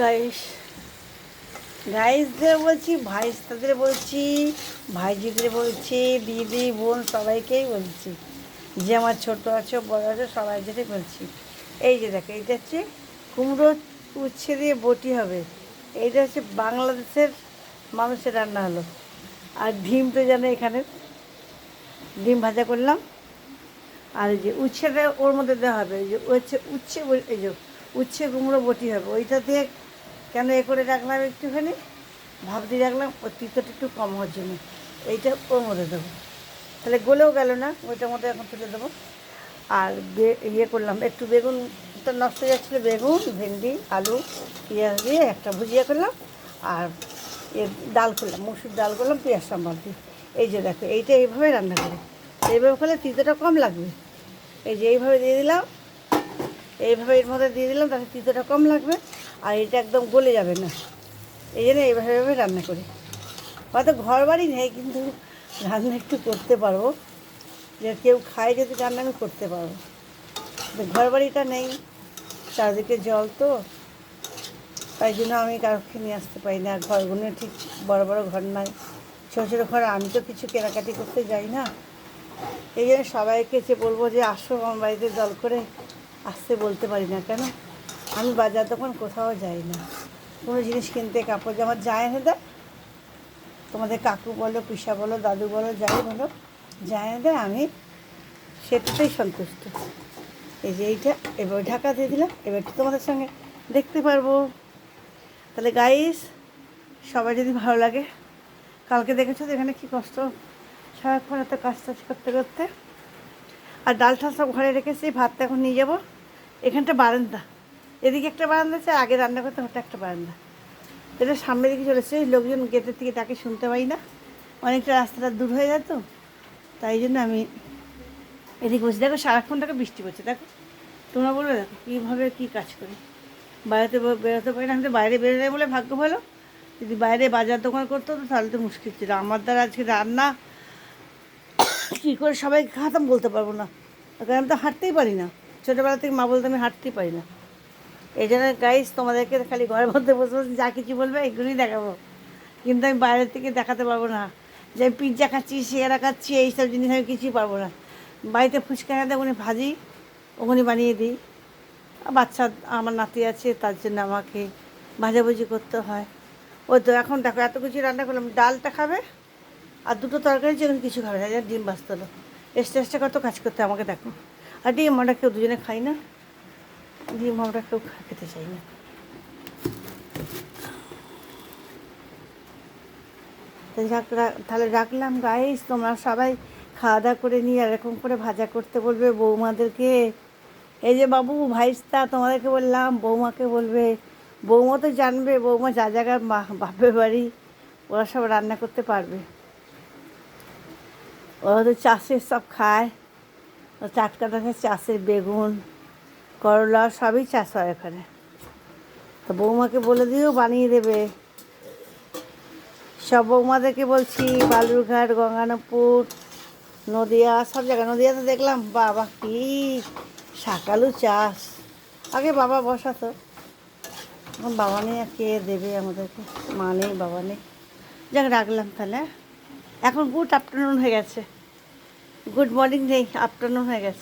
Guys গাইসদের বলছি, ভাইস্তাদের বলছি, ভাইজিদের বলছি, দিদি বোন সবাইকেই বলছি, যে আমার ছোটো আছো বড় আছো সবাইকে বলছি। এই যে দেখো, এইটা হচ্ছে কুমড়ো উচ্ছে দিয়ে বটি হবে। এইটা হচ্ছে বাংলাদেশের মানুষের রান্না হলো। আর ডিম তো জানো, এখানে ডিম ভাজা করলাম। আর এই যে উচ্ছেটা ওর মধ্যে দেওয়া হবে, এই যে উচ্ছে এই যে উচ্ছে কুমড়ো বটি হবে। ওইটা দিয়ে কেন এ করে রাখলাম, একটুখানি ভাব দিয়ে রাখলাম ওর তিতটা একটু কম হওয়ার জন্য। এইটা ওর মধ্যে দেবো, তাহলে গলেও গেল না, ওইটার মধ্যে এখন তুলে দেবো। আর ইয়ে করলাম, একটু বেগুনটা নষ্ট হয়ে যাচ্ছিলো, বেগুন ভেন্ডি আলু পেঁয়াজ দিয়ে একটা ভুজিয়া করলাম। আর ডাল করলাম, মসুর ডাল করলাম পেঁয়াজ সাম্বার দিয়ে। এই যে দেখো, এইটা এইভাবে রান্না করি। এইভাবে করলে তিতটা কম লাগবে। এই যে এইভাবে দিয়ে দিলাম, এইভাবে এর মধ্যে দিয়ে দিলাম, তাহলে তিতটা কম লাগবে। আর এটা একদম গলে যাবে না। এই জন্য এইভাবে এইভাবে রান্না করি। হয়তো ঘর বাড়ি নেই, কিন্তু রান্না একটু করতে পারবো। যে কেউ খায় যদি রান্না আমি করতে পারবো। ঘর বাড়িটা নেই, চারদিকে জল তো, তাই জন্য আমি কাউকে নিয়ে আসতে পারি না। ঘরগুলো ঠিক বড় বড় ঘর নয়, ছোটো ছোটো ঘর। আমি তো কিছু কেনাকাটি করতে যাই না, এই জন্য সবাইকে যে বলবো যে আসো আমার বাড়িতে জল করে আসতে বলতে পারি না। কেন, আমি বাজার দোকান কোথাও যাই না। কোনো জিনিস কিনতে, কাপড় জামা যায় এনে দেয়, তোমাদের কাকু বলো, পিসা বলো, দাদু বলো, যাই বলো, যায় এনে দেয়, আমি সেটাতেই সন্তুষ্ট। এই যে এইটা এবার ঢাকা দিয়ে দিলাম, এবার একটু তোমাদের সঙ্গে দেখতে পারবো। তাহলে গাইস, সবাই যদি ভালো লাগে, কালকে দেখেছো তো এখানে কী কষ্ট, সারাক্ষণ এত কাজ টাজ করতে করতে। আর ডাল ঠাল সব ঘরে রেখেছি, ভাতটা এখন নিয়ে যাবো। এখানটা বারান্দা, এদিকে একটা বারান্দা আছে, আগে রান্না করতে ওটা একটা বারান্দা। এটা সামনের দিকে চলেছে, লোকজন গেটের থেকে তাকে শুনতে পাই না, অনেকটা রাস্তাটা দূর হয়ে যায় তো, তাই জন্য আমি এদিকে বসে। দেখো সারাক্ষণটাকে বৃষ্টি পড়ছে, দেখো তোমরা বলবে দেখো কীভাবে কী কাজ করি। বাইরেতে বেরোতে পারি না, আমি তো বাইরে বেরোলে বলে ভাগ্য ভালো। যদি বাইরে বাজার দোকান করতে হতো তাহলে তো মুশকিল ছিল। আমার দ্বারা আজকে রান্না কী করে সবাইকে খাতাম বলতে পারবো না, কারণ আমি তো হাঁটতেই পারি না। ছোটোবেলা থেকে মা বলতে আমি হাঁটতেই পারি না। এই জন্য গাইস, তোমাদেরকে খালি ঘরের মধ্যে বসে বসে যা কিছু বলবে এগুলোই দেখাবো, কিন্তু আমি বাইরের থেকে দেখাতে পারবো না যে আমি পিৎজা খাচ্ছি, সিয়ারা খাচ্ছি, এইসব জিনিস আমি কিছুই পারবো না। বাড়িতে ফুচকা এনে ওখানে ভাজি, ওখানে বানিয়ে দিই। বাচ্চা আমার নাতি আছে, তার জন্য আমাকে ভাজাভুজি করতে হয়। ওই তো এখন দেখো এত কিছু রান্না করলাম, ডালটা খাবে আর দুটো তরকারি যেগুলো কিছু খাবে না, ডিম ভাজতে হলো। এক্সট্রা কত কাজ করতে আমাকে দেখো। আর ডিম আমরা কেউ দুজনে খাই না, ডিম আমরা কেউ খেতে চাই না। তাহলে রাখলাম গাইস, তোমরা সবাই খাওয়া দাওয়া করে নিয়ে এরকম করে ভাজা করতে বলবে বৌমাদেরকে। এই যে বাবু ভাইস্তা, তোমাদেরকে বললাম, বৌমাকে বলবে। বৌমা তো জানবে, বৌমা যা জায়গার বাপের বাড়ি, ওরা সব রান্না করতে পারবে। ওরা তো চাষের সব খায়, টাটকা টাটকা চাষের বেগুন করলা সবই চাষ হয় এখানে। তো বৌমাকে বলে দিও, বানিয়ে দেবে। সব বৌমাদেরকে বলছি, বালুরঘাট, গঙ্গারামপুর, নদিয়া, সব জায়গায়। নদিয়াতে দেখলাম বাবা কি শাকালু চাষ। আগে বাবা বসাতো, এখন বাবা নেই, আর কে দেবে আমাদেরকে, মা নেই বাবা নেই। যাক রাখলাম তাহলে। এখন গুড আফটারনুন হয়ে গেছে, গুড মর্নিং নেই, আফটারনুন হয়ে গেছে।